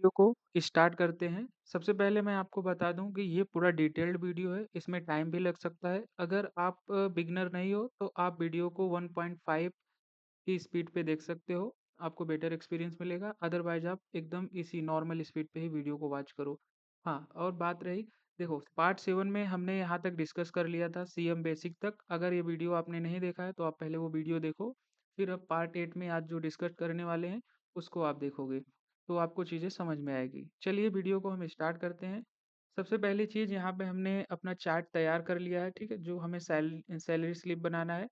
Video को start करते हैं। सबसे पहले मैं आपको बता दूं कि ये पूरा डिटेल्ड वीडियो है, इसमें टाइम भी लग सकता है। अगर आप बिगनर नहीं हो तो आप वीडियो को 1.5 की स्पीड पे देख सकते हो, आपको बेटर एक्सपीरियंस मिलेगा। अदरवाइज आप एकदम इसी नॉर्मल स्पीड पे ही वीडियो को वॉच करो। हाँ, और बात रही, देखो पार्ट 7 में हमने यहाँ तक डिस्कस कर लिया था सीएम बेसिक तक। अगर ये वीडियो आपने नहीं देखा है तो आप पहले वो वीडियो देखो, फिर अब पार्ट 8 में आज जो डिस्कस करने वाले हैं उसको आप देखोगे तो आपको चीज़ें समझ में आएगी। चलिए वीडियो को हम स्टार्ट करते हैं। सबसे पहली चीज़, यहाँ पे हमने अपना चार्ट तैयार कर लिया है, ठीक है, जो हमें सैलरी स्लिप बनाना है।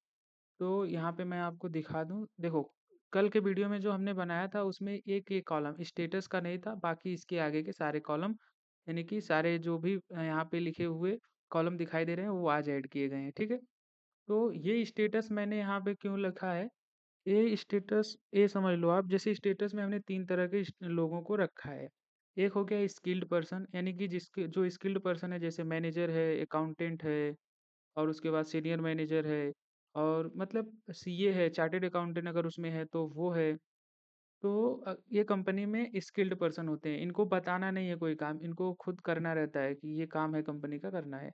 तो यहाँ पे मैं आपको दिखा दूँ, देखो कल के वीडियो में जो हमने बनाया था उसमें एक कॉलम स्टेटस का नहीं था, बाकी इसके आगे के सारे कॉलम यानी कि सारे जो भी यहाँ पे लिखे हुए कॉलम दिखाई दे रहे हैं वो आज ऐड किए गए हैं, ठीक है। तो ये स्टेटस मैंने यहाँ पे क्यों लिखा है, ये स्टेटस ये समझ लो आप, जैसे स्टेटस में हमने 3 तरह के लोगों को रखा है। एक हो गया स्किल्ड पर्सन, यानी कि जिसके जो स्किल्ड पर्सन है, जैसे मैनेजर है, अकाउंटेंट है, और उसके बाद सीनियर मैनेजर है, और मतलब सीए है, चार्टेड अकाउंटेंट अगर उसमें है तो वो है। तो ये कंपनी में स्किल्ड पर्सन होते हैं, इनको बताना नहीं है कोई काम, इनको खुद करना रहता है कि ये काम है कंपनी का करना है।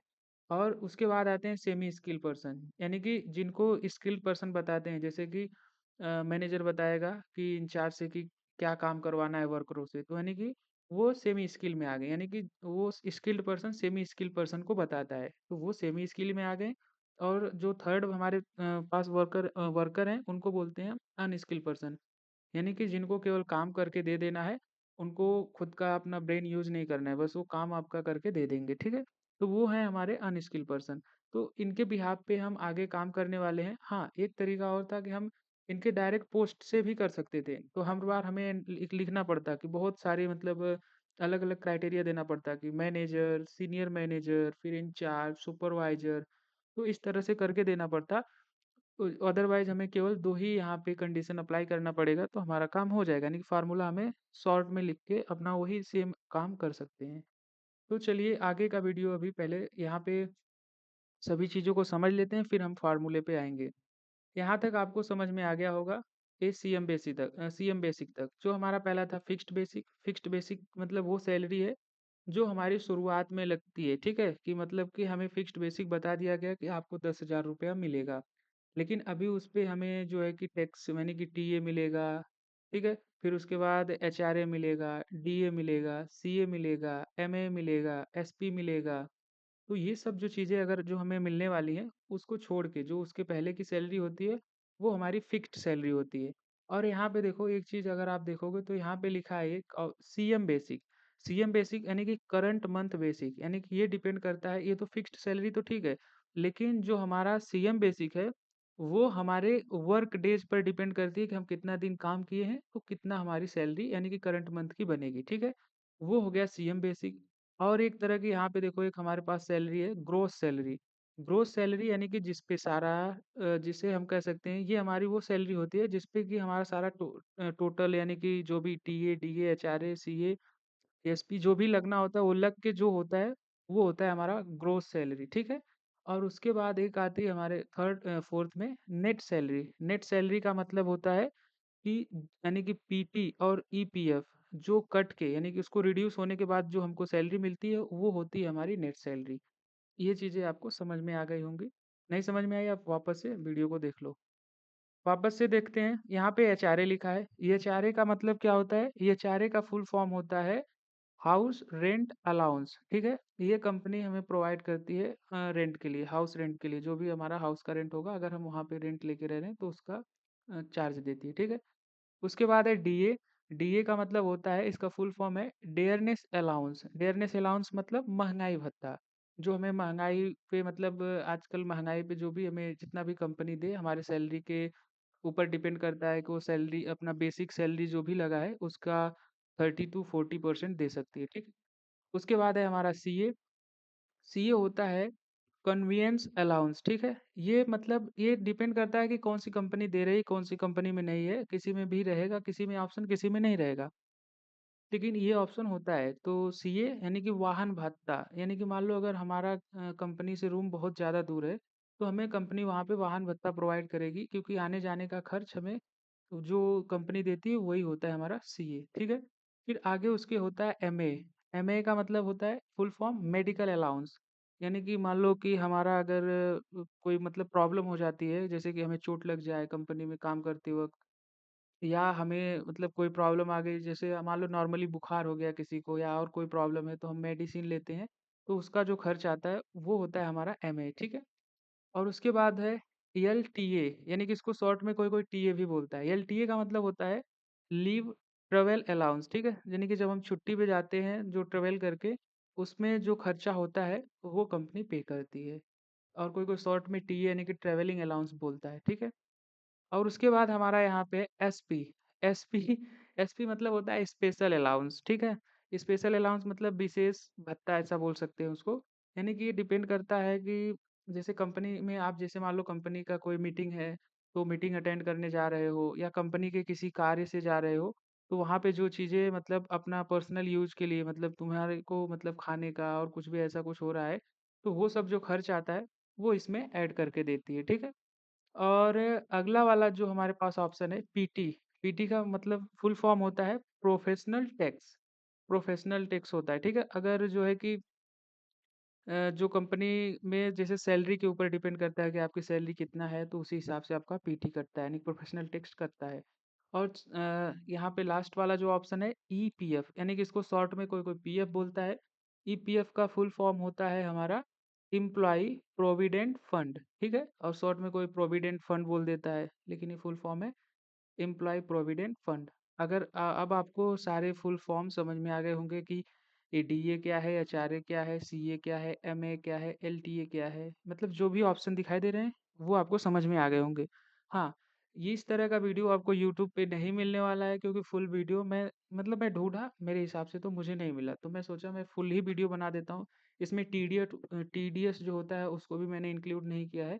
और उसके बाद आते हैं सेमी स्किल पर्सन, यानी कि जिनको स्किल्ड पर्सन बताते हैं, जैसे कि मैनेजर बताएगा कि इंचार्ज से कि क्या काम करवाना है वर्करों से, तो यानी कि वो सेमी स्किल में आ गए, यानी कि वो skilled person semi skill person को बताता है, तो वो सेमी स्किल में आ गए। और जो थर्ड हमारे पास वर्कर हैं उनको बोलते हैं अनस्किल पर्सन, यानी कि जिनको केवल काम करके दे देना है, उनको खुद का अपना ब्रेन यूज़ नहीं करना है, बस वो काम आपका करके दे देंगे, ठीक है? तो वो हैं हमारे अनस्किल पर्सन। तो इनके बिहाफ़ पे हम आगे काम करने वाले हैं। हाँ, एक तरीका और था कि हम इनके डायरेक्ट पोस्ट से भी कर सकते थे। तो हर बार हमें लिखना पड़ता कि बहुत सारे मतलब अलग-अलग क्राइटेरिया देना पड़ता कि मैनेजर, सीनियर मैनेजर, फिर इंचार्ज, सुपरवाइज़र, तो इस तरह से करके देना पड़ता। अदरवाइज हमें केवल 2 ही यहाँ पे कंडीशन अप्लाई करना पड़ेगा तो हमारा काम हो जाएगा, यानी कि फार्मूला हमें शॉर्ट में लिख के अपना वही सेम काम कर सकते हैं। तो चलिए आगे का वीडियो अभी पहले यहाँ पे सभी चीज़ों को समझ लेते हैं, फिर हम फार्मूले पे आएँगे। यहाँ तक आपको समझ में आ गया होगा, ये सीएम बेसिक तक। जो हमारा पहला था फिक्स्ड बेसिक मतलब वो सैलरी है जो हमारी शुरुआत में लगती है, ठीक है? कि मतलब कि हमें फिक्स्ड बेसिक बता दिया गया कि आपको 10,000 रुपया मिलेगा। लेकिन अभी उस पे हमें जो है कि टैक्स यानी कि टीए मिलेगा, ठीक है? फिर उसके बाद एचआरए मिलेगा, डीए मिलेगा, सीए मिलेगा, एमए मिलेगा, एसपी मिलेगा। तो ये सब जो चीज़ें अगर जो हमें मिलने वाली हैं, उसको छोड़ के जो उसके पहले की सैलरी होती है, वो हमारी फ़िक्स्ड सैलरी होती है। और यहाँ पे देखो एक चीज़ अगर आप देखोगे तो यहाँ पे लिखा है एक सीएम बेसिक यानी कि करंट मंथ बेसिक, यानी कि ये डिपेंड करता है, ये तो फ़िक्स्ड सैलरी तो ठीक है, लेकिन जो हमारा सीएम बेसिक है, वो हमारे वर्क डेज़ पर डिपेंड करती है कि हम कितना दिन काम किए हैं, तो कितना हमारी सैलरी यानी कि करंट मंथ की बनेगी, ठीक है? वो हो गया सीएम बेसिक। और एक तरह की यहाँ पे देखो एक हमारे पास सैलरी है ग्रोस सैलरी। ग्रोस सैलरी यानी कि जिस पे सारा जिसे हम कह सकते हैं ये हमारी वो सैलरी होती है जिस पे कि हमारा सारा टोटल यानी कि जो भी TA, DA, HRA, CA, SP जो भी लगना होता है वो लग के जो होता है वो होता है हमारा ग्रोस सैलरी, ठीक है? और उसके बाद एक आती है हमारे फोर्थ में नेट सैलरी। नेट सैलरी का मतलब होता है कि यानी कि पीटी और ईपीएफ जो कट के यानी कि उसको रिड्यूस होने के बाद जो हमको सैलरी मिलती है वो होती है हमारी नेट सैलरी। ये चीज़ें आपको समझ में आ गई होंगी। नहीं समझ में आई आप वापस से वीडियो को देख लो। वापस से देखते हैं, यहाँ पे एचआरए लिखा है। ये एचआरए का मतलब क्या होता है? ये एचआरए का फुल फॉर्म होता है हाउस रेंट अलाउंस, ठीक है? ये कंपनी हमें प्रोवाइड करती है रेंट के लिए, हाउस रेंट के लिए, जो भी हमारा हाउस का रेंट होगा अगर हम वहाँ पे रेंट लेके रह रहे हैं तो उसका चार्ज देती है, ठीक है? उसके बाद है डीए। डीए का मतलब होता है, इसका फुल फॉर्म है डेयरनेस अलाउंस। डेयरनेस अलाउंस मतलब महँगाई भत्ता। जो हमें महँगाई पे मतलब आजकल महँगाई पे जो भी हमें जितना भी कंपनी दे हमारे सैलरी के ऊपर डिपेंड करता है कि वो सैलरी अपना बेसिक सैलरी जो भी लगा है उसका 30 टू 40% दे सकती है, ठीक है? उसके बाद है हमारा सीए। सीए होता है कन्वीनियंस अलाउंस, ठीक है? ये मतलब ये डिपेंड करता है कि कौन-सी कंपनी दे रही है, कौन-सी कंपनी में नहीं है। किसी में भी रहेगा, किसी में ऑप्शन, किसी में नहीं रहेगा। लेकिन ये ऑप्शन होता है। तो सीए यानी कि वाहन भत्ता, यानी कि मान लो अगर हमारा कंपनी से रूम बहुत ज़्यादा दूर है, तो हमें कंपनी वहाँ पे वाहन भत्ता प्रोवाइड करेगी क्योंकि आने-जाने का खर्च हमें जो कंपनी देती है वही होता है हमारा सीए, ठीक है? फिर आगे उसके होता है एमए। एमए का मतलब होता है फुल फॉर्म मेडिकल अलाउंस। यानी कि मान लो कि हमारा अगर कोई मतलब प्रॉब्लम हो जाती है, जैसे कि हमें चोट लग जाए कंपनी में काम करते वक़्त, या हमें मतलब कोई प्रॉब्लम आ गई, जैसे मान लो नॉर्मली बुखार हो गया किसी को या और कोई प्रॉब्लम है तो हम मेडिसिन लेते हैं, तो उसका जो खर्च आता है वो होता है हमारा एमए, ठीक है? और उसके बाद है एलटीए, यानी कि इसको शॉर्ट में कोई-कोई टीए भी बोलता है। एलटीए का मतलब होता है लीव ट्रैवल अलाउंस, ठीक है? यानी कि जब हम छुट्टी पे जाते हैं जो ट्रैवल करके, उसमें जो खर्चा होता है वो कंपनी पे करती है। और कोई-कोई शॉर्ट में टीए यानी कि ट्रैवलिंग अलाउंस बोलता है, ठीक है? और उसके बाद हमारा यहाँ पे एसपी। एसपी एसपी मतलब होता है स्पेशल अलाउंस, ठीक है? स्पेशल अलाउंस मतलब विशेष भत्ता, ऐसा बोल सकते हैं उसको। यानी कि ये डिपेंड करता है कि जैसे कंपनी में आप, जैसे मान लो कंपनी का कोई मीटिंग है, तो मीटिंग अटेंड करने जा रहे हो या कंपनी के किसी कार्य से जा रहे हो, तो वहाँ पे जो चीज़ें मतलब अपना पर्सनल यूज़ के लिए, मतलब तुम्हारे को मतलब खाने का और कुछ भी ऐसा कुछ हो रहा है, तो वो सब जो खर्च आता है, वो इसमें ऐड करके देती है, ठीक है? और अगला वाला जो हमारे पास ऑप्शन है पीटी। पीटी का मतलब फुल फॉर्म होता है प्रोफेशनल टैक्स। प्रोफेशनल टैक्स होता है, ठीक है? अगर जो है कि जो कंपनी में जैसे सैलरी के ऊपर डिपेंड करता है कि आपकी सैलरी कितना है, तो उसी हिसाब से आपका पीटी कटता है, यानी प्रोफेशनल टैक्स कटता है। और यहाँ पे लास्ट वाला जो ऑप्शन है ईपीएफ, यानी कि इसको शॉर्ट में कोई-कोई पीएफ बोलता है। ईपीएफ का फुल फॉर्म होता है हमारा एम्प्लॉयी प्रोविडेंट फंड, ठीक है? और शॉर्ट में कोई प्रोविडेंट फंड बोल देता है, लेकिन ये फुल फॉर्म है एम्प्लॉयी प्रोविडेंट फंड। अगर अब आपको सारे फुल फॉर्म समझ में आ गए होंगे कि ये डीए क्या है, एचआरए क्या है, सीए क्या है, एमए क्या है, एलटीए क्या है, मतलब जो भी ऑप्शन दिखाई दे रहे हैं वो आपको समझ में आ गए होंगे। हाँ, ये इस तरह का वीडियो आपको यूट्यूब पे नहीं मिलने वाला है, क्योंकि फुल वीडियो मैं मतलब मैं ढूंढा, मेरे हिसाब से तो मुझे नहीं मिला, तो मैं सोचा मैं फुल ही वीडियो बना देता हूँ। इसमें टीडीएस जो होता है उसको भी मैंने इंक्लूड नहीं किया है।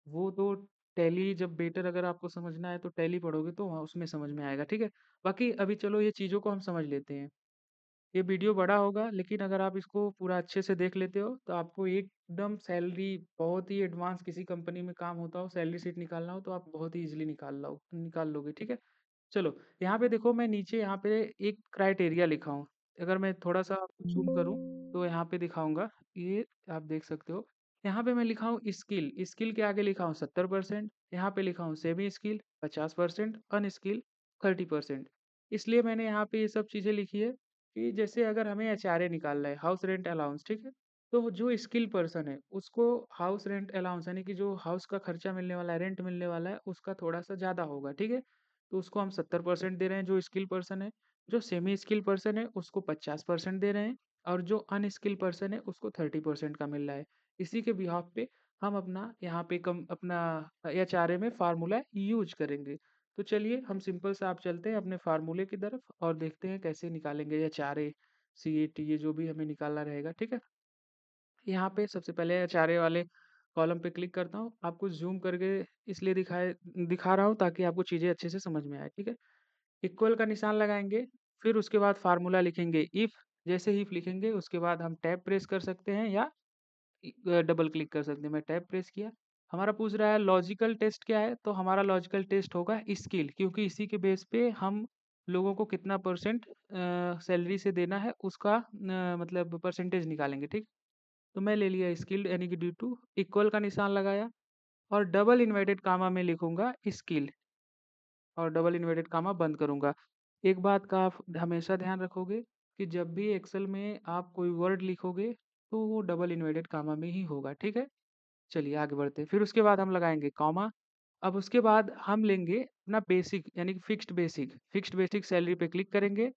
वो तो टैली, जब बेटर अगर आपको समझना है तो टैली पढ़ोगे तो वहाँ उसमें समझ में आएगा, ठीक है? बाकी अभी चलो ये चीज़ों को हम समझ लेते हैं। ये वीडियो बड़ा होगा, लेकिन अगर आप इसको पूरा अच्छे से देख लेते हो तो आपको एकदम सैलरी, बहुत ही एडवांस किसी कंपनी में काम होता हो, सैलरी शीट निकालना हो तो आप बहुत ही ईज़िली निकाल लोगे, ठीक है? चलो, यहाँ पे देखो, मैं नीचे यहाँ पे एक क्राइटेरिया लिखा हूँ। अगर मैं थोड़ा-सा आपको ज़ूम करूँ तो यहाँ पे दिखाऊँगा, ये आप देख सकते हो। यहाँ पे मैं लिखा हूँ स्किल, स्किल के आगे लिखा हूँ 70%, यहाँ पे लिखा हूँ सेमी स्किल 50%, अनस्किल 30%। इसलिए मैंने यहाँ पे ये सब चीज़ें लिखी है कि जैसे अगर हमें एचआरए निकालना है, हाउस रेंट अलाउंस, ठीक है? तो जो स्किल पर्सन है, उसको हाउस रेंट अलाउंस, यानी कि जो हाउस का खर्चा मिलने वाला है, रेंट मिलने वाला है, उसका थोड़ा-सा ज़्यादा होगा, ठीक है? तो उसको हम 70% दे रहे हैं जो स्किल पर्सन है। जो सेमी स्किल पर्सन है उसको 50% दे रहे हैं, और जो अनस्किल पर्सन है उसको 30% का मिल रहा है। इसी के बिहाफ पे हम अपना यहाँ पे कम अपना एचआरए में फार्मूला यूज करेंगे। तो चलिए हम सिंपल सा आप चलते हैं अपने फार्मूले की तरफ और देखते हैं कैसे निकालेंगे एचआरए, सीएटी, ये जो भी हमें निकालना रहेगा, ठीक है? यहाँ पे सबसे पहले एचआरए वाले कॉलम पे क्लिक करता हूँ। आपको ज़ूम करके इसलिए दिखा रहा हूँ ताकि आपको चीज़ें अच्छे से समझ में आए, ठीक है? इक्वल का निशान लगाएँगे, फिर उसके बाद फ़ॉर्मूला लिखेंगे इफ। जैसे ही इफ लिखेंगे उसके बाद हम टैब प्रेस कर सकते हैं या डबल क्लिक कर सकते हैं। मैं टैब प्रेस किया। हमारा पूछ रहा है लॉजिकल टेस्ट क्या है? तो हमारा लॉजिकल टेस्ट होगा स्किल, क्योंकि इसी के बेस पे हम लोगों को कितना परसेंट सैलरी से देना है उसका मतलब परसेंटेज निकालेंगे, ठीक? तो मैं ले लिया स्किल्ड, यानी कि ड्यू टू, इक्वल का निशान लगाया और डबल इन्वर्टेड कॉमा में लिखूँगा स्किल, और डबल इन्वर्टेड कॉमा बंद करूँगा। एक बात का आप हमेशा ध्यान रखोगे कि जब भी एक्सेल में आप कोई वर्ड लिखोगे तो वो डबल इन्वर्टेड कॉमा में ही होगा, ठीक है? चलिए आगे बढ़ते हैं। फिर उसके बाद हम लगाएँगे कॉमा। अब उसके बाद हम लेंगे अपना बेसिक, यानी कि फिक्स्ड बेसिक सैलरी पे क्लिक करेंगे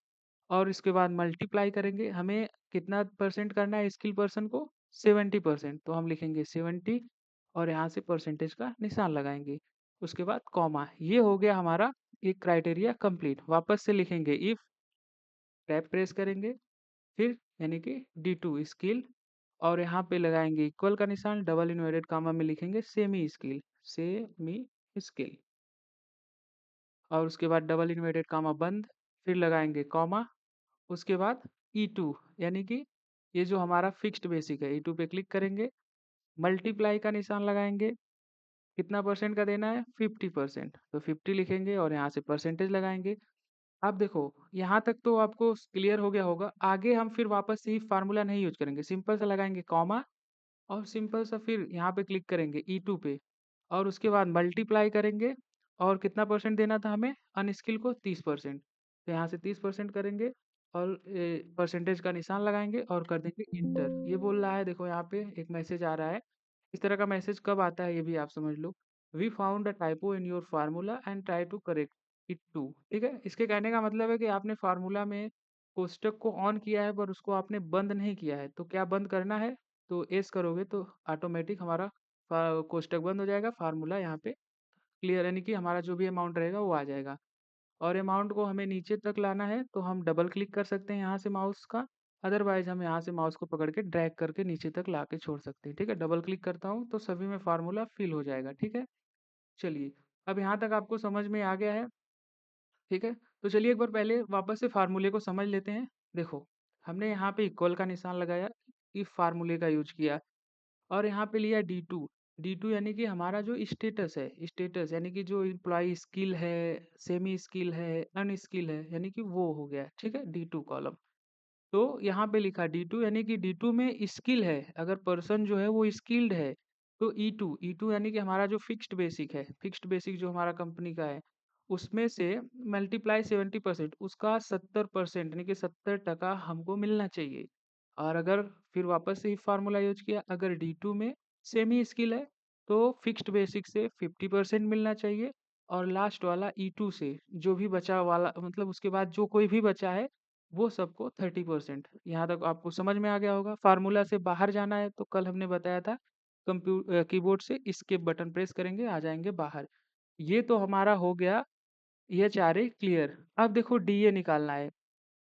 और इसके बाद मल्टीप्लाई करेंगे। हमें कितना परसेंट करना है स्किल पर्सन को? 70%, तो हम लिखेंगे 70 और यहाँ से परसेंटेज का निशान लगाएँगे। उसके बाद कॉमा, ये हो गया हमारा एक क्राइटेरिया कंप्लीट। वापस से लिखेंगे इफ, टैब प्रेस करेंगे, फिर यानी कि D2 स्किल, और यहाँ पे लगाएँगे इक्वल का निशान, डबल इन्वर्टेड कॉमा में लिखेंगे सेमी स्किल, और उसके बाद डबल इन्वर्टेड कॉमा बंद, फिर लगाएँगे कॉमा, उसके बाद E2, यानी कि ये जो हमारा फिक्स्ड बेसिक है, E2 पे क्लिक करेंगे, मल्टीप्लाई का निशान लगाएँगे, कितना परसेंट का देना है? 50%, तो 50 लिखेंगे और यहाँ से परसेंटेज लगाएँगे। अब देखो, यहाँ तक तो आपको क्लियर हो गया होगा। आगे हम फिर वापस से ही फ़ॉर्मूला नहीं यूज़ करेंगे, सिंपल सा लगाएँगे कॉमा और सिंपल सा फिर यहाँ पे क्लिक करेंगे E2 पे और उसके बाद मल्टीप्लाई करेंगे और कितना परसेंट देना था हमें अनस्किल को 30%। तो यहाँ से 30% करेंगे और परसेंटेज का निशान लगाएंगे और कर देंगे इंटर। ये बोल रहा है, देखो यहाँ पे एक मैसेज आ रहा है। इस तरह का मैसेज कब आता है ये भी आप समझ लो। We found a typo in your formula and try to correct it too. ठीक है, इसके कहने का मतलब है कि आपने फार्मूला में कोष्टक को ऑन किया है पर उसको आपने बंद नहीं किया है। तो क्या बंद करना है, तो एस करोगे तो ऑटोमेटिक हमारा कोष्टक बंद हो जाएगा, फार्मूला यहाँ पे क्लियर, यानी कि हमारा जो भी अमाउंट रहेगा वो आ जाएगा। और अमाउंट को हमें नीचे तक लाना है तो हम डबल क्लिक कर सकते हैं यहाँ से माउस का। अदरवाइज हम यहाँ से माउस को पकड़ के ड्रैग करके नीचे तक ला के छोड़ सकते हैं। ठीक है, डबल क्लिक करता हूँ तो सभी में फार्मूला फिल हो जाएगा। ठीक है, चलिए अब यहाँ तक आपको समझ में आ गया है। ठीक है, तो चलिए एक बार पहले वापस से फार्मूले को समझ लेते हैं। देखो, हमने यहाँ पे इक्वल का निशान लगाया, इफ फार्मूले का यूज किया और यहाँ पे लिया D2। D2 यानी कि हमारा जो स्टेटस है, स्टेटस यानी कि जो एम्प्लॉय स्किल है, सेमी स्किल है, अनस्किल है, यानी कि वो हो गया। ठीक है, D2 कॉलम। तो यहाँ पे लिखा D2 यानी कि D2 में स्किल है, अगर पर्सन जो है वो स्किल्ड है तो E2 यानी कि हमारा जो फिक्स्ड बेसिक है, फिक्स्ड बेसिक जो हमारा कंपनी का है उसमें से मल्टीप्लाई 70%, उसका 70% यानी कि 70% हमको मिलना चाहिए। और अगर फिर वापस से ही फार्मूला यूज किया, अगर D2 में सेमी स्किल है तो फिक्स्ड बेसिक से 50% मिलना चाहिए और लास्ट वाला E2 से जो भी बचा वाला, मतलब उसके बाद जो कोई भी बचा है वो सबको 30%। यहाँ तक आपको समझ में आ गया होगा। फार्मूला से बाहर जाना है तो कल हमने बताया था कीबोर्ड से एस्केप बटन प्रेस करेंगे, आ जाएंगे बाहर। ये तो हमारा हो गया, ये चारे क्लियर। अब देखो डीए निकालना है।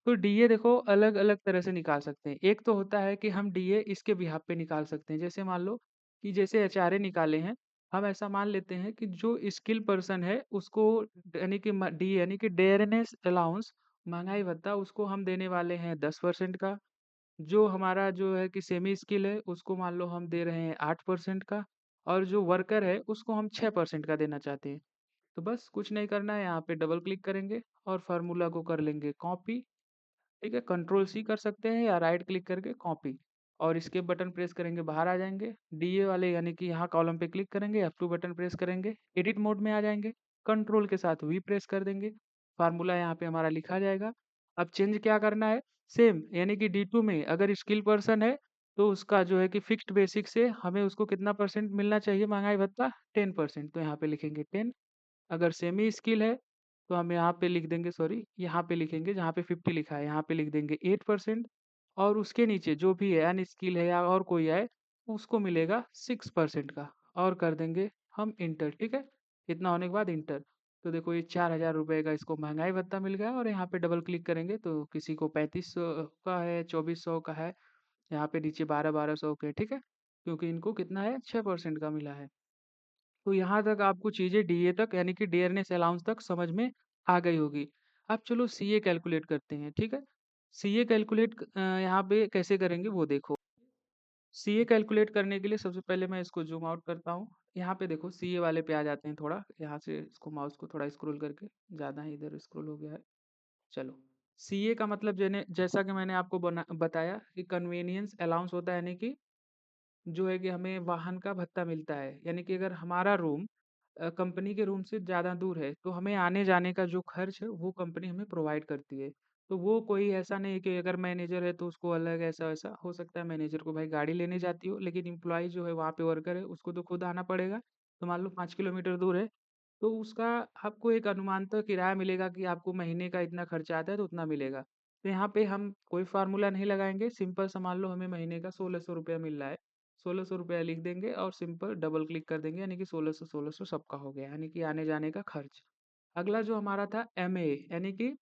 तो डीए देखो अलग अलग तरह से निकाल सकते हैं। एक तो होता है कि हम डीए इसके बिहाफ पे निकाल सकते हैं, जैसे मान लो कि जैसे एचआरए निकाले हैं, हम ऐसा मान लेते हैं कि जो स्किल पर्सन है उसको यानी कि डी यानी कि डेयरनेस अलाउंस, महंगाई भत्ता, उसको हम देने वाले हैं 10% का। जो हमारा जो है कि सेमी स्किल है उसको मान लो हम दे रहे हैं 8% का। और जो वर्कर है उसको हम 6% का देना चाहते हैं। तो बस कुछ नहीं करना है, यहाँ पे डबल क्लिक करेंगे और फार्मूला को कर लेंगे कॉपी। ठीक है, कंट्रोल सी कर सकते हैं या राइट क्लिक करके कॉपी और इसके बटन प्रेस करेंगे, बाहर आ जाएंगे। डीए वाले यानी कि यहाँ कॉलम पे क्लिक करेंगे, F2 बटन प्रेस करेंगे, एडिट मोड में आ जाएंगे, कंट्रोल के साथ वी प्रेस कर देंगे, फार्मूला यहाँ पे हमारा लिखा जाएगा। अब चेंज क्या करना है, सेम यानी कि D2 में अगर स्किल पर्सन है तो उसका जो है कि फिक्स्ड बेसिक से हमें उसको कितना परसेंट मिलना चाहिए महंगाई भत्ता, 10%। तो यहाँ पे लिखेंगे 10। अगर सेमी स्किल है तो हम यहाँ पे लिख देंगे, सॉरी यहाँ पे लिखेंगे जहाँ पे 50 लिखा है यहाँ पे लिख देंगे 8%। और उसके नीचे जो भी है अन स्किल है या और कोई है उसको मिलेगा 6% का और कर देंगे हम इंटर। ठीक है, इतना होने के बाद इंटर। तो देखो ये 4,000 रुपये का इसको महंगाई भत्ता मिल गया और यहाँ पे डबल क्लिक करेंगे तो किसी को 3500 का है, 2400 का है, यहाँ पे नीचे 1200 के। ठीक है, क्योंकि इनको कितना है 6% का मिला है। तो यहाँ तक आपको चीज़ें डीए तक यानी कि डियरनेस अलाउंस तक समझ में आ गई होगी। अब चलो सीए कैलकुलेट करते हैं। ठीक है, सीए कैलकुलेट यहाँ पे कैसे करेंगे वो देखो। सीए कैलकुलेट करने के लिए सबसे पहले मैं इसको जूम आउट करता हूँ। यहाँ पे देखो सीए वाले पे आ जाते हैं, थोड़ा यहाँ से इसको माउस को थोड़ा स्क्रॉल करके, ज़्यादा ही इधर स्क्रॉल हो गया है। चलो, सीए का मतलब जैसा कि मैंने आपको बताया कि कन्वीनियंस अलाउंस होता है, यानी कि जो है कि हमें वाहन का भत्ता मिलता है। यानी कि अगर हमारा रूम कंपनी के रूम से ज़्यादा दूर है तो हमें आने जाने का जो खर्च है वो कंपनी हमें प्रोवाइड करती है। तो वो कोई ऐसा नहीं है कि अगर मैनेजर है तो उसको अलग, ऐसा वैसा हो सकता है मैनेजर को भाई गाड़ी लेने जाती हो, लेकिन एम्प्लॉय जो है वहाँ पे वर्कर है उसको तो खुद आना पड़ेगा। तो मान लो 5 किलोमीटर दूर है तो उसका आपको एक अनुमानतः किराया मिलेगा कि आपको महीने का इतना खर्चा आता है तो उतना मिलेगा। तो यहाँ पे हम कोई फार्मूला नहीं लगाएंगे, सिंपल सा मान लो हमें महीने का 1600 रुपया मिल रहा है, 1600 रुपया लिख देंगे और सिंपल डबल क्लिक कर देंगे, यानी कि 1600 सबका हो गया, यानी कि आने जाने का खर्च। अगला जो हमारा था एमए यानी कि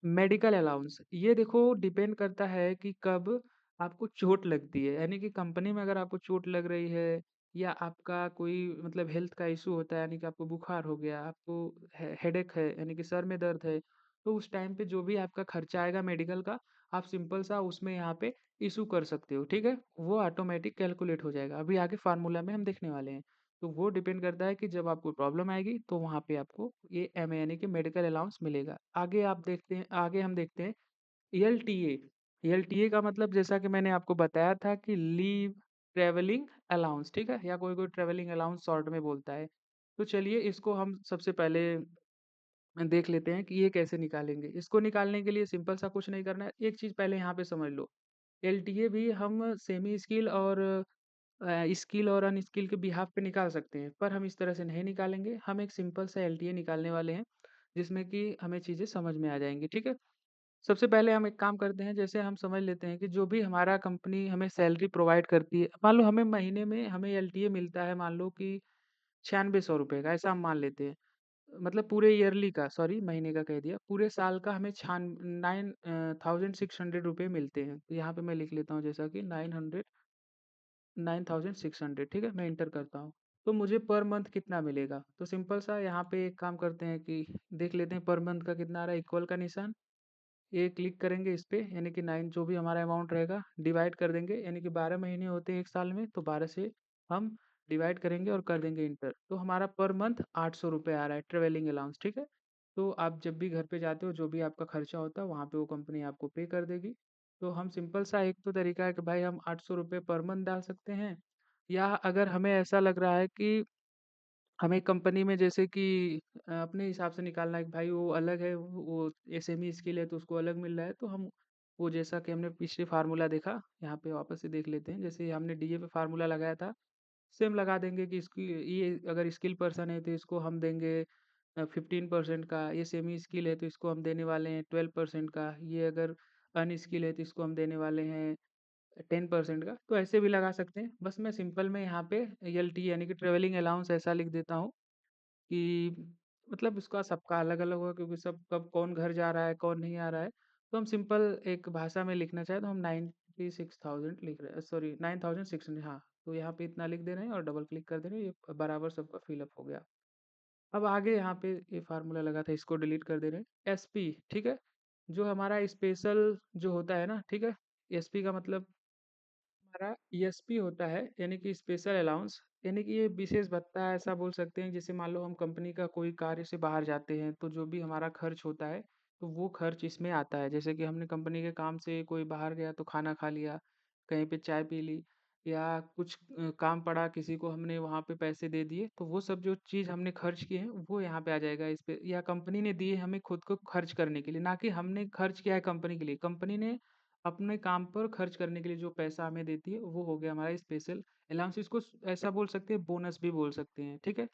मेडिकल अलाउंस। ये देखो डिपेंड करता है कि कब आपको चोट लगती है, यानी कि कंपनी में अगर आपको चोट लग रही है या आपका कोई मतलब हेल्थ का इशू होता है, यानी कि आपको बुखार हो गया, आपको हेडेक है यानी कि सर में दर्द है, तो उस टाइम पे जो भी आपका खर्चा आएगा मेडिकल का, आप सिंपल सा उसमें यहाँ पे इशू कर सकते हो। ठीक है, वो ऑटोमेटिक कैलकुलेट हो जाएगा, अभी आगे फार्मूला में हम देखने वाले हैं। तो वो डिपेंड करता है कि जब आपको प्रॉब्लम आएगी तो वहाँ पे आपको ये एमए यानी कि मेडिकल अलाउंस मिलेगा। आगे हम देखते हैं एलटीए। एलटीए का मतलब जैसा कि मैंने आपको बताया था कि लीव ट्रैवलिंग अलाउंस, ठीक है? या कोई-कोई ट्रैवलिंग अलाउंस शॉर्ट में बोलता है। तो चलिए इसको हम सबसे पहले देख लेते हैं कि ये कैसे निकालेंगे। इसको निकालने के लिए सिंपल सा कुछ नहीं करना है। एक चीज़ पहले यहाँ पे समझ लो, एलटीए भी हम सेमी स्किल और स्किल और अनस्किल के बिहाफ़ पे निकाल सकते हैं, पर हम इस तरह से नहीं निकालेंगे। हम एक सिंपल सा एलटीए निकालने वाले हैं, जिसमें कि हमें चीज़ें समझ में आ जाएँगी, ठीक है? सबसे पहले हम एक काम करते हैं, जैसे हम समझ लेते हैं कि जो भी हमारा कंपनी हमें सैलरी प्रोवाइड करती है, मान लो हमें महीने में हमें एलटीए मिलता है, मान लो कि ₹9600 का, ऐसा हम मान लेते हैं। मतलब पूरे ईयरली का, सॉरी महीने का कह दिया, पूरे साल का हमें 9600 रुपए मिलते हैं। तो यहाँ पे मैं लिख लेता हूँ जैसा कि 9600, ठीक है? मैं एंटर करता हूँ। तो मुझे पर मंथ कितना मिलेगा? तो सिंपल सा यहाँ पे एक काम करते हैं कि देख लेते हैं पर मंथ का कितना आ रहा है, इक्वल का निशान, ये क्लिक करेंगे इस पे, यानी कि 9 जो भी हमारा अमाउंट रहेगा डिवाइड कर देंगे, यानी कि 12 महीने होते हैं 1 साल में, तो 12 से हम डिवाइड करेंगे और कर देंगे इंटर। तो हमारा पर मंथ ₹800 आ रहा है ट्रैवलिंग अलाउंस, ठीक है? तो आप जब भी घर पे जाते हो, जो भी आपका खर्चा होता है, वहाँ पे वो कंपनी आपको पे कर देगी। तो हम सिंपल सा एक तो तरीका है कि भाई हम ₹800 पर मंथ डाल सकते हैं, या अगर हमें ऐसा लग रहा है कि हमें कंपनी में जैसे कि अपने हिसाब से निकालना है कि भाई वो अलग है, वो एसएमई स्किल है तो उसको अलग मिल रहा है, तो हम वो जैसा कि हमने पिछले फार्मूला देखा, यहाँ पे वापस से देख लेते हैं। जैसे हमने डीए पे फार्मूला लगाया था, सेम लगा देंगे कि इसकी ये अगर स्किल पर्सन है तो इसको हम देंगे 15% का, ये सेमी स्किल है तो इसको हम देने वाले हैं 12% का, ये अगर अनस्किल है तो इसको हम देने वाले हैं 10% का। तो ऐसे भी लगा सकते हैं। बस मैं सिंपल में यहाँ पे एलटी यानी कि ट्रैवलिंग अलाउंस ऐसा लिख देता हूँ कि मतलब इसका सबका अलग-अलग होगा, क्योंकि सब कब कौन घर जा रहा है, कौन नहीं आ रहा है। तो हम सिंपल एक भाषा में लिखना चाहें तो हम 96,000 लिख रहे हैं, सॉरी 9600, हाँ। तो यहाँ पे इतना लिख दे रहे हैं और डबल क्लिक कर दे रहे हैं, ये बराबर सबका फिल अप हो गया। अब आगे यहाँ पे ये फार्मूला लगा था, इसको डिलीट कर दे रहे हैं। एसपी, ठीक है? जो हमारा स्पेशल जो होता है ना, ठीक है? एसपी का मतलब हमारा ईएसपी होता है, यानी कि स्पेशल अलाउंस, यानी कि ये विशेष भत्ता है, ऐसा बोल सकते हैं। जैसे मान लो हम कंपनी का कोई कार्य से बाहर जाते हैं, तो जो भी हमारा खर्च होता है, तो वो खर्च इसमें आता है। जैसे कि हमने कंपनी के काम से कोई बाहर गया तो खाना खा लिया, कहीं पे चाय पी ली, या कुछ काम पड़ा किसी को, हमने वहाँ पे पैसे दे दिए, तो वो सब जो चीज़ हमने खर्च किए हैं वो यहाँ पे आ जाएगा इस पे, या कंपनी ने दिए हमें खुद को खर्च करने के लिए, ना कि हमने खर्च किया है कंपनी के लिए। कंपनी ने अपने काम पर खर्च करने के लिए जो पैसा हमें देती है, वो हो गया हमारा स्पेशल अलाउंस। इसको ऐसा बोल सकते हैं, बोनस भी बोल सकते हैं, ठीक है?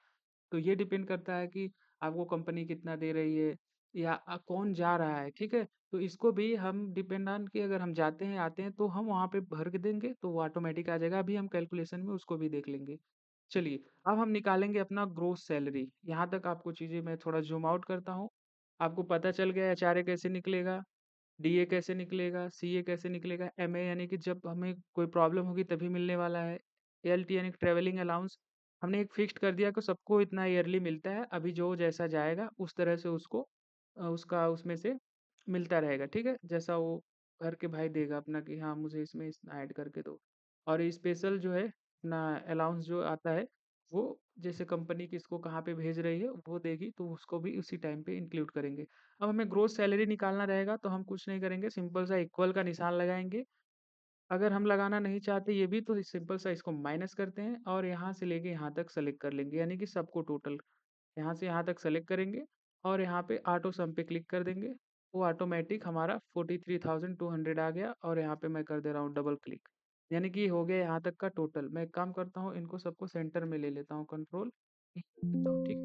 तो ये डिपेंड करता है कि आपको कंपनी कितना दे रही है, या कौन जा रहा है, ठीक है? तो इसको भी हम डिपेंड ऑन कि अगर हम जाते हैं आते हैं तो हम वहाँ पे भर के देंगे तो वो ऑटोमेटिक आ जाएगा। अभी हम कैलकुलेशन में उसको भी देख लेंगे। चलिए, अब हम निकालेंगे अपना ग्रोस सैलरी। यहाँ तक आपको चीज़ें मैं थोड़ा ज़ूम आउट करता हूँ। आपको पता चल गया एचआरए कैसे निकलेगा, डीए कैसे निकलेगा, सीए कैसे निकलेगा, एमए यानी कि जब हमें कोई प्रॉब्लम होगी तभी मिलने वाला है, एलटी यानी कि ट्रैवलिंग अलाउंस हमने एक फिक्स्ड कर दिया कि सबको इतना ईयरली मिलता है। अभी जो जैसा जाएगा उस तरह से उसको उसका उसमें से मिलता रहेगा, ठीक है? जैसा वो घर के भाई देगा अपना कि हाँ मुझे इसमें इतना ऐड करके दो। और स्पेशल जो है अपना अलाउंस जो आता है, वो जैसे कंपनी किसको कहाँ पे भेज रही है वो देगी, तो उसको भी उसी टाइम पे इंक्लूड करेंगे। अब हमें ग्रोस सैलरी निकालना रहेगा तो हम कुछ नहीं करेंगे, सिंपल सा इक्वल का निशान लगाएँगे। अगर हम लगाना नहीं चाहते ये भी, तो सिंपल सा इसको माइनस करते हैं और यहाँ से लेके यहाँ तक सेलेक्ट कर लेंगे, यानी कि सबको टोटल यहाँ से यहाँ तक सेलेक्ट करेंगे और यहाँ पे ऑटो सम पे क्लिक कर देंगे। वो ऑटोमेटिक हमारा 43,200 आ गया और यहाँ पे मैं कर दे रहा हूँ डबल क्लिक। यानी कि हो गया यहाँ तक का टोटल। मैं एक काम करता हूँ, इनको सबको सेंटर में ले लेता हूँ, कंट्रोल लेता हूँ, ठीक है?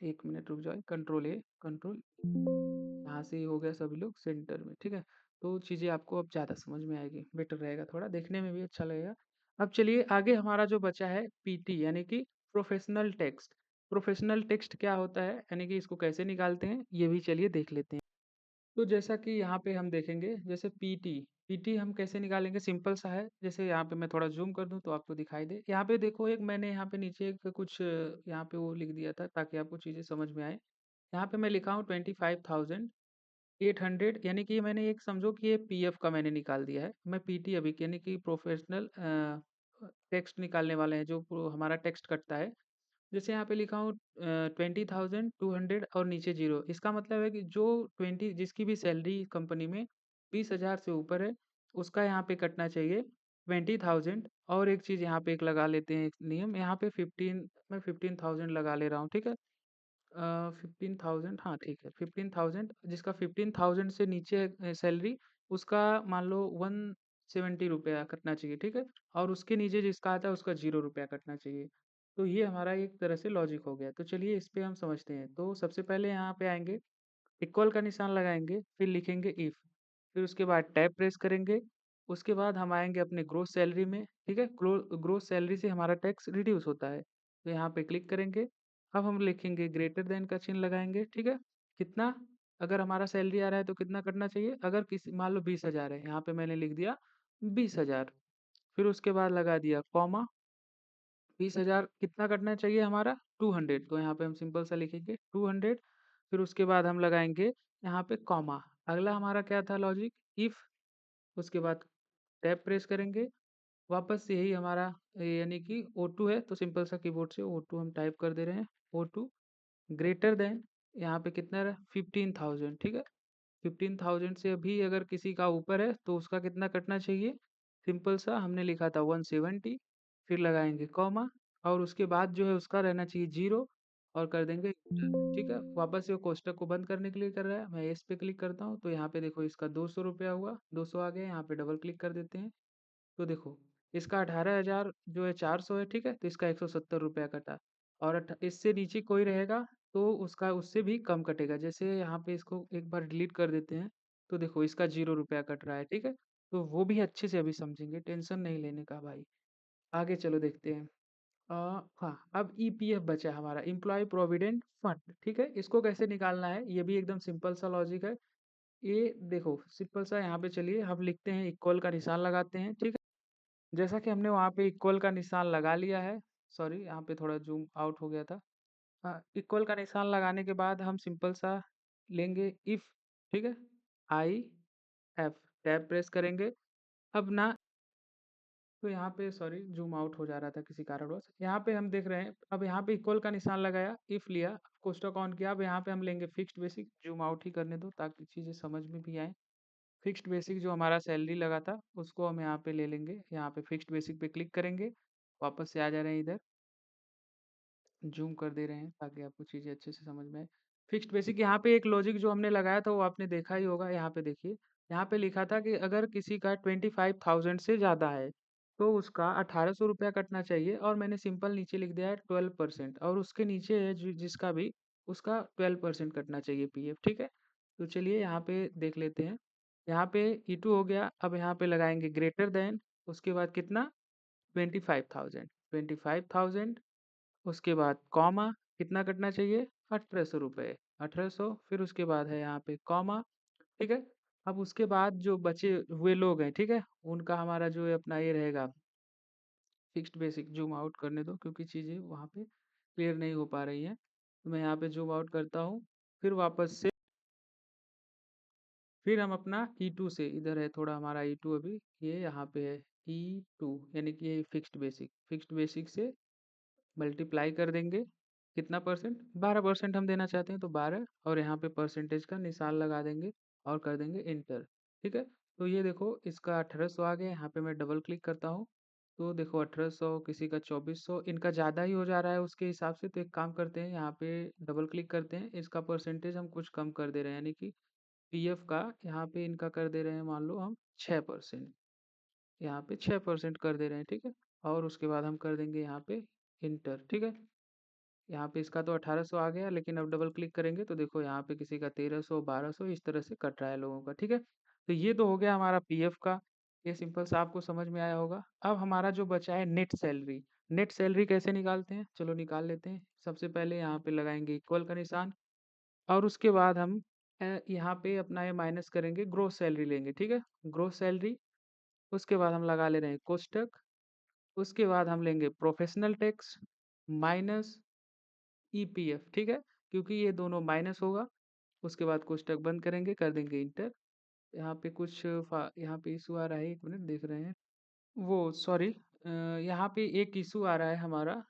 1 मिनट रुक जाओ, कंट्रोल ए, कंट्रोल यहाँ से ही हो गया सभी लोग सेंटर में, ठीक है? तो चीज़ें आपको अब ज़्यादा समझ में आएगी, बेटर रहेगा, थोड़ा देखने में भी अच्छा लगेगा। अब चलिए आगे हमारा जो बचा है पीटी यानी कि प्रोफेशनल टेक्स्ट। प्रोफेशनल टेक्स्ट क्या होता है यानी कि इसको कैसे निकालते हैं, ये भी चलिए देख लेते हैं। तो जैसा कि यहाँ पे हम देखेंगे, जैसे पीटी, पीटी हम कैसे निकालेंगे, सिंपल सा है। जैसे यहाँ पे मैं थोड़ा ज़ूम कर दूँ तो आपको दिखाई दे। यहाँ पे देखो, एक मैंने यहाँ पे नीचे एक कुछ यहाँ पे वो लिख दिया था ताकि आपको चीज़ें समझ में आए। यहाँ पे मैं लिखा हूँ 25,800, यानी कि मैंने एक समझो कि ये पीएफ का मैंने निकाल दिया है। मैं पीटी अभी यानी कि प्रोफेशनल टेक्स्ट निकालने वाले हैं, जो हमारा टेक्स्ट कटता है। जैसे यहाँ पे लिखा हूँ 20,200 और नीचे 0, इसका मतलब है कि जो 20 जिसकी भी सैलरी कंपनी में 20,000 से ऊपर है, उसका यहाँ पे कटना चाहिए 20,000। और एक चीज़ यहाँ पे एक लगा लेते हैं, एक नियम यहाँ पे 15, मैं 15,000 लगा ले रहा हूँ, ठीक है। 15,000, हाँ ठीक है, 15,000, जिसका 15,000 से नीचे है सैलरी, उसका मान लो 170 रुपया कटना चाहिए, ठीक है। और उसके नीचे जिसका आता है उसका 0 रुपया कटना चाहिए। तो ये हमारा एक तरह से लॉजिक हो गया। तो चलिए इस पे हम समझते हैं। तो सबसे पहले यहाँ पे आएंगे, इक्वल का निशान लगाएंगे, फिर लिखेंगे इफ, फिर उसके बाद टैब प्रेस करेंगे। उसके बाद हम आएंगे अपने ग्रोस सैलरी में, ठीक है। ग्रोस सैलरी से हमारा टैक्स रिड्यूस होता है, तो यहाँ पे क्लिक करेंगे। अब हम लिखेंगे ग्रेटर देन का चिन्ह लगाएंगे, ठीक है। कितना, अगर हमारा सैलरी आ रहा है तो कितना कटना चाहिए, अगर किसी मान लो 20,000 है, यहाँ पे मैंने लिख दिया 20,000। फिर उसके बाद लगा दिया कॉमा, 20,000 कितना कटना चाहिए हमारा 200, तो यहाँ पे हम सिंपल सा लिखेंगे 200। फिर उसके बाद हम लगाएंगे यहाँ पे कॉमा। अगला हमारा क्या था लॉजिक, इफ। उसके बाद टैब प्रेस करेंगे, वापस से यही हमारा यानी कि O2 है, तो सिंपल सा कीबोर्ड से O2 हम टाइप कर दे रहे हैं, O2 ग्रेटर देन, यहाँ पे कितना रहा 15,000, ठीक है। 15,000 से अभी अगर किसी का ऊपर है तो उसका कितना कटना चाहिए, सिंपल सा हमने लिखा था 170। फिर लगाएंगे कॉमा, और उसके बाद जो है उसका रहना चाहिए 0, और कर देंगे enter, ठीक है। वापस से वो कोष्टक को बंद करने के लिए कर रहा है, मैं इस पे क्लिक करता हूँ तो यहाँ पे देखो इसका 200 रुपया हुआ, 200 आ गया। यहाँ पे डबल क्लिक कर देते हैं, तो देखो इसका 18,000 जो है 400 है, ठीक है। तो इसका 170 रुपया कटा। और इससे नीचे कोई रहेगा तो उसका उससे भी कम कटेगा। जैसे यहाँ पे इसको एक बार डिलीट कर देते हैं, तो देखो इसका 0 रुपया कट रहा है, ठीक है। तो वो भी अच्छे से अभी समझेंगे, टेंशन नहीं लेने का भाई। आगे चलो देखते हैं। हाँ, अब ईपीएफ बचा हमारा, एम्प्लॉय प्रोविडेंट फंड, ठीक है। इसको कैसे निकालना है, ये भी एकदम सिंपल सा लॉजिक है। ये देखो सिंपल सा, यहाँ पे चलिए हम लिखते हैं, इक्वल का निशान लगाते हैं, ठीक है। जैसा कि हमने वहाँ पे इक्वल का निशान लगा लिया है, सॉरी यहाँ पे थोड़ा जूम आउट हो गया था। हाँ, इक्वल का निशान लगाने के बाद हम सिंपल सा लेंगे इफ, ठीक है, आई एफ, टैब प्रेस करेंगे। अब ना, तो यहाँ पे सॉरी जूम आउट हो जा रहा था किसी कारणवश। यहाँ पे हम देख रहे हैं, अब यहाँ पे इक्वल का निशान लगाया, इफ लिया, कोष्टक ऑन किया। अब यहाँ पे हम लेंगे फिक्स्ड बेसिक, जूम आउट ही करने दो ताकि चीज़ें समझ में भी आए। फिक्स्ड बेसिक जो हमारा सैलरी लगा था उसको हम यहाँ पे ले लेंगे, यहाँ पे फिक्स्ड बेसिक पे क्लिक करेंगे। वापस से आ जा रहे हैं इधर, जूम कर दे रहे हैं ताकि आपको चीज़ें अच्छे से समझ में आए। फिक्स्ड बेसिक, यहाँ पे एक लॉजिक जो हमने लगाया था वो आपने देखा ही होगा। यहाँ पे देखिए, यहाँ पे लिखा था कि अगर किसी का 25,000 से ज़्यादा है तो उसका 1,800 रुपया कटना चाहिए, और मैंने सिंपल नीचे लिख दिया है 12%, और उसके नीचे है जिसका भी, उसका 12% कटना चाहिए पीएफ, ठीक है। तो चलिए यहाँ पे देख लेते हैं। यहाँ पे E2 हो गया। अब यहाँ पे लगाएंगे ग्रेटर देन, उसके बाद कितना 25,000, 25,000, उसके बाद कॉमा, कितना कटना चाहिए 1,800 रुपये, 1,800। फिर उसके बाद है यहाँ पे कॉमा, ठीक है। अब उसके बाद जो बचे हुए लोग हैं, ठीक है, उनका हमारा जो है अपना ये रहेगा फिक्स्ड बेसिक। जूम आउट करने दो क्योंकि चीज़ें वहाँ पे क्लियर नहीं हो पा रही हैं, तो मैं यहाँ पे जूम आउट करता हूँ। फिर वापस से, फिर हम अपना E2 से, इधर है थोड़ा हमारा E2 अभी, ये यहाँ पे है E2, यानी कि ये फिक्स्ड बेसिक, फिक्स्ड बेसिक से मल्टीप्लाई कर देंगे। कितना परसेंट, 12% हम देना चाहते हैं तो 12, और यहाँ पे परसेंटेज का निशान लगा देंगे और कर देंगे इंटर, ठीक है। तो ये देखो इसका 1,800 आ गया। यहाँ पे मैं डबल क्लिक करता हूँ, तो देखो 1,800, किसी का 2,400, इनका ज़्यादा ही हो जा रहा है उसके हिसाब से। तो एक काम करते हैं, यहाँ पे डबल क्लिक करते हैं, इसका परसेंटेज हम कुछ कम कर दे रहे हैं, यानी कि पीएफ का यहाँ पे इनका कर दे रहे हैं, मान लो हम 6%, यहाँ पे 6% कर दे रहे हैं, ठीक है। और उसके बाद हम कर देंगे यहाँ पे इंटर, ठीक है। यहाँ पे इसका तो 1,800 आ गया, लेकिन अब डबल क्लिक करेंगे तो देखो यहाँ पे किसी का 1,300, 1,200 इस तरह से कट रहा है लोगों का, ठीक है। तो ये तो हो गया हमारा पीएफ का, ये सिंपल सा आपको समझ में आया होगा। अब हमारा जो बचा है नेट सैलरी, नेट सैलरी कैसे निकालते हैं, चलो निकाल लेते हैं। सबसे पहले यहाँ पे लगाएंगे इक्वल का निशान, और उसके बाद हम यहाँ पे अपना ये माइनस करेंगे, ग्रोस सैलरी लेंगे, ठीक है, ग्रोस सैलरी। उसके बाद हम लगा ले रहे हैं कोष्टक, उसके बाद हम लेंगे प्रोफेशनल टैक्स माइनस ईपीएफ, ठीक है, क्योंकि ये दोनों माइनस होगा। उसके बाद कोष्टक बंद करेंगे, कर देंगे इंटर। यहाँ पे कुछ यहाँ पे इशू आ रहा है, 1 मिनट देख रहे हैं। वो सॉरी, यहाँ पे एक इशू आ रहा है हमारा,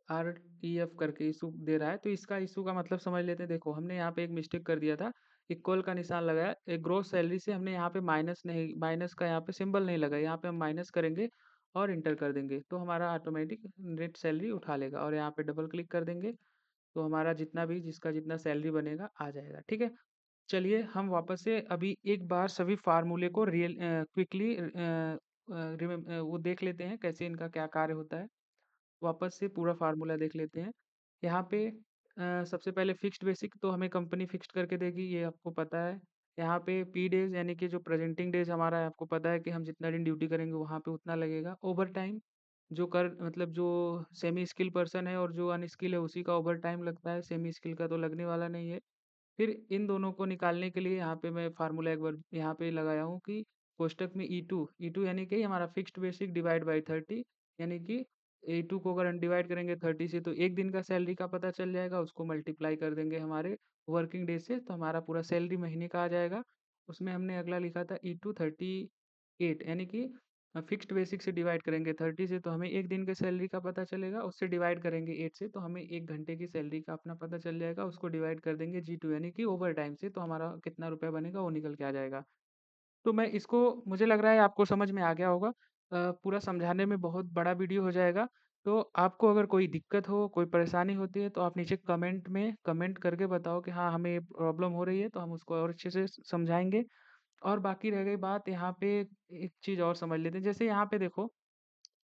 RTF करके इशू दे रहा है, तो इसका इशू का मतलब समझ लेते हैं। देखो, हमने यहाँ पे एक मिस्टेक कर दिया था, इक्वल का निशान लगाया, एक ग्रॉस सैलरी से हमने यहाँ पे माइनस नहीं, माइनस का यहाँ पे सिंबल नहीं लगाया, यहाँ पे हम माइनस करेंगे और इंटर कर देंगे, तो हमारा ऑटोमेटिक नेट सैलरी उठा लेगा। और यहाँ पे डबल क्लिक कर देंगे, तो हमारा जितना भी जिसका जितना सैलरी बनेगा आ जाएगा। ठीक है, चलिए हम वापस से अभी एक बार सभी फार्मूले को क्विकली वो देख लेते हैं कैसे इनका क्या कार्य होता है। वापस से पूरा फार्मूला देख लेते हैं। यहाँ पे सबसे पहले फिक्स्ड बेसिक तो हमें कंपनी फिक्स्ड करके देगी, ये आपको पता है। यहाँ पे पी डेज यानी कि जो प्रेजेंटिंग डेज हमारा है, आपको पता है कि हम जितना दिन ड्यूटी करेंगे वहाँ पे उतना लगेगा। ओवर टाइम जो कर मतलब जो सेमी स्किल पर्सन है और जो अनस्किल है उसी का ओवर टाइम लगता है, सेमी स्किल का तो लगने वाला नहीं है। फिर इन दोनों को निकालने के लिए यहाँ पे मैं फार्मूला एक बार यहाँ पे लगाया हूँ कि कोष्टक में ई टू यानी कि हमारा फिक्स्ड बेसिक डिवाइड बाई 30, यानी कि ए टू को अगर हम डिवाइड करेंगे 30 से तो एक दिन का सैलरी का पता चल जाएगा, उसको मल्टीप्लाई कर देंगे हमारे वर्किंग डे से, तो हमारा पूरा सैलरी महीने का आ जाएगा। उसमें हमने अगला लिखा था E2 38, यानी कि फिक्स्ड बेसिक से डिवाइड करेंगे 30 से तो हमें एक दिन के सैलरी का पता चलेगा, उससे डिवाइड करेंगे 8 से तो हमें एक घंटे की सैलरी का अपना पता चल जाएगा, उसको डिवाइड कर देंगे G2 यानी कि ओवर टाइम से, तो हमारा कितना रुपया बनेगा वो निकल के आ जाएगा। तो मैं इसको, मुझे लग रहा है आपको समझ में आ गया होगा। पूरा समझाने में बहुत बड़ा वीडियो हो जाएगा, तो आपको अगर कोई दिक्कत हो, कोई परेशानी होती है तो आप नीचे कमेंट में कमेंट करके बताओ कि हाँ हमें ये प्रॉब्लम हो रही है, तो हम उसको और अच्छे से समझाएंगे। और बाकी रह गई बात, यहाँ पे एक चीज़ और समझ लेते हैं। जैसे यहाँ पे देखो,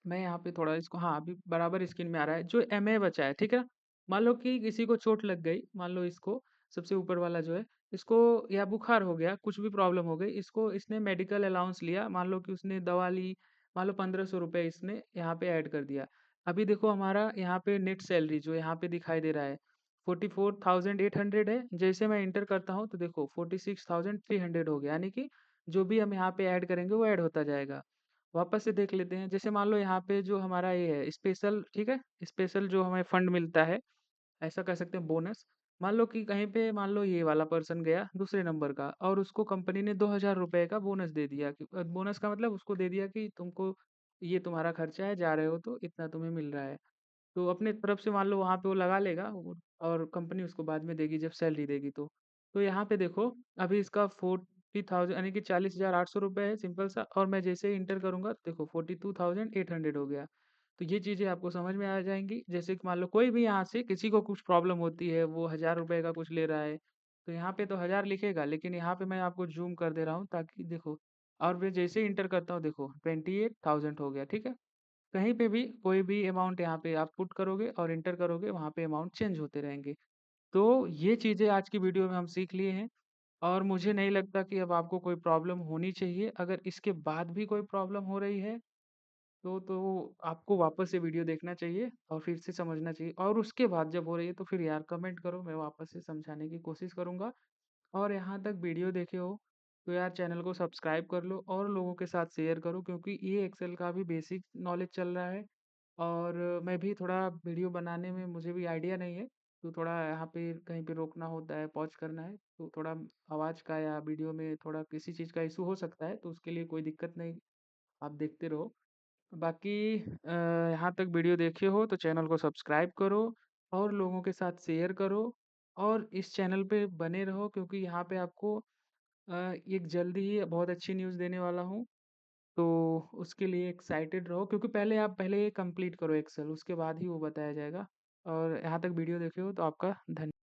मैं यहाँ पे थोड़ा इसको, हाँ अभी बराबर स्क्रीन में आ रहा है, जो MA बचा है, ठीक है। मान लो कि किसी को चोट लग गई, मान लो इसको, सबसे ऊपर वाला जो है, इसको या बुखार हो गया, कुछ भी प्रॉब्लम हो गई इसको, इसने मेडिकल अलाउंस लिया, मान लो कि उसने दवा ली, मान लो 1500 रुपये इसने यहाँ पे ऐड कर दिया। अभी देखो हमारा यहाँ पे नेट सैलरी जो यहाँ पे दिखाई दे रहा है 44,800 है, जैसे मैं इंटर करता हूँ तो देखो 46,300 हो गया, यानी कि जो भी हम यहाँ पे ऐड करेंगे वो ऐड होता जाएगा। वापस से देख लेते हैं, जैसे मान लो यहाँ पे जो हमारा ये है स्पेशल, ठीक है, स्पेशल जो हमें फंड मिलता है, ऐसा कह सकते हैं बोनस। मान लो कि कहीं पे मान लो ये वाला पर्सन गया दूसरे नंबर का और उसको कंपनी ने 2,000 रुपए का बोनस दे दिया, कि बोनस का मतलब उसको दे दिया कि तुमको ये तुम्हारा खर्चा है, जा रहे हो तो इतना तुम्हें मिल रहा है। तो अपने तरफ से मान लो वहाँ पे वो लगा लेगा और कंपनी उसको बाद में देगी जब सैलरी देगी तो। तो यहाँ पे देखो, अभी इसका 40,000 यानी कि 40,800 रुपये है सिंपल सा, और मैं जैसे ही इंटर करूँगा तो देखो 42,800 हो गया। तो ये चीज़ें आपको समझ में आ जाएंगी। जैसे कि मान लो कोई भी यहाँ से किसी को कुछ प्रॉब्लम होती है, वो 1,000 रुपये का कुछ ले रहा है, तो यहाँ पे तो 1,000 लिखेगा, लेकिन यहाँ पे मैं आपको जूम कर दे रहा हूँ ताकि देखो, और मैं जैसे ही इंटर करता हूँ देखो 28,000 हो गया, ठीक है। कहीं पे भी कोई भी अमाउंट यहाँ पे आप पुट करोगे और इंटर करोगे, वहाँ पे अमाउंट चेंज होते रहेंगे। तो ये चीज़ें आज की वीडियो में हम सीख लिए हैं, और मुझे नहीं लगता कि अब आपको कोई प्रॉब्लम होनी चाहिए। अगर इसके बाद भी कोई प्रॉब्लम हो रही है तो आपको वापस से वीडियो देखना चाहिए और फिर से समझना चाहिए, और उसके बाद जब हो रही है तो फिर यार कमेंट करो, मैं वापस से समझाने की कोशिश करूँगा। और यहाँ तक वीडियो देखे हो तो यार चैनल को सब्सक्राइब कर लो और लोगों के साथ शेयर करो, क्योंकि ये एक्सेल का भी बेसिक नॉलेज चल रहा है। और मैं भी थोड़ा वीडियो बनाने में मुझे भी आइडिया नहीं है, तो थोड़ा यहाँ पे कहीं पे रोकना होता है, पॉज करना है, तो थोड़ा आवाज़ का या वीडियो में थोड़ा किसी चीज़ का इशू हो सकता है, तो उसके लिए कोई दिक्कत नहीं, आप देखते रहो। बाकी यहाँ तक वीडियो देखे हो तो चैनल को सब्सक्राइब करो और लोगों के साथ शेयर करो, और इस चैनल पे बने रहो, क्योंकि यहाँ पे आपको एक जल्दी ही बहुत अच्छी न्यूज़ देने वाला हूँ। तो उसके लिए एक्साइटेड रहो, क्योंकि पहले आप पहले ये कंप्लीट करो एक्सेल, उसके बाद ही वो बताया जाएगा। और यहाँ तक वीडियो देखे हो तो आपका धन्यवाद।